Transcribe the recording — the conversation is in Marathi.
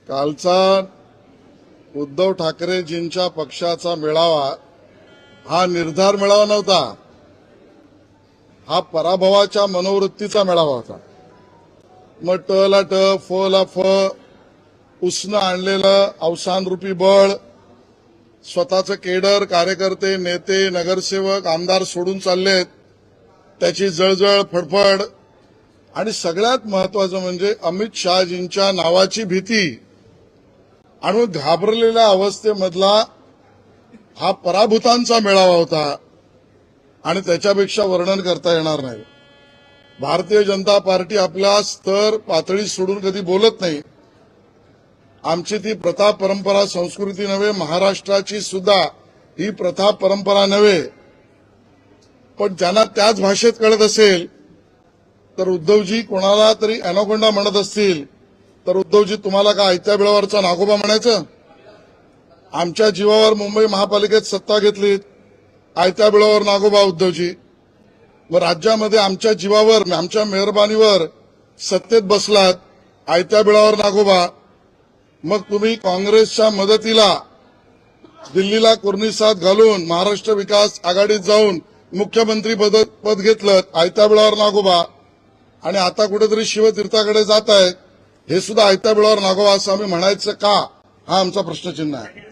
कालचा उद्धव ठाकरेजींच्या पक्षाचा मेळावा हा निर्धार मेळावा नव्हता, हा पराभवाच्या मनोवृत्तीचा मेळावा होता। मग ट ला ट, फ ला फ, उसनं आणलेलं अवसानरूपी बळ, स्वतःचं केडर, कार्यकर्ते, नेते, नगरसेवक, आमदार सोडून चाललेत, त्याची जळजळ, फडफड, आणि सगळ्यात महत्वाचं म्हणजे अमित शहाजींच्या नावाची भीती आणि घाबरलेल्या अवस्थेमधला हा पराभूतांचा मेळावा होता आणि त्याच्यापेक्षा वर्णन करता येणार नाही। भारतीय जनता पार्टी आपल्या स्तर पातळी सोडून कधी बोलत नाही। आमची ती प्रथा परंपरा संस्कृती नव्हे, महाराष्ट्राची सुद्धा ही प्रथा परंपरा नव्हे, पण ज्यांना त्याच भाषेत कळत असेल तर उद्धवजी कोणाला तरी अॅनाकोंडा म्हणत असतील तर उद्धवजी तुम्हाला का आयत्या बिळावरचा नागोबा म्हणायचं? आमच्या जीवावर मुंबई महापालिकेत सत्ता घेतलीत, आयत्या बिळावर नागोबा उद्धवजी। व राज्यामध्ये आमच्या जीवावर, आमच्या मेहरबानीवर सत्तेत बसलात, आयत्या बिळावर नागोबा। मग तुम्ही काँग्रेसच्या मदतीला दिल्लीला कुर्निसात घालून महाराष्ट्र विकास आघाडीत जाऊन मुख्यमंत्री पद घेतलं, आयत्या बिळावर नागोबा। आणि आता कुठेतरी शिवतीर्थाकडे जात आहेत, हे सुद्धा आयत्या बिळावर नागोबा असं आम्ही म्हणायचं का? हा आमचा प्रश्नचिन्ह आहे।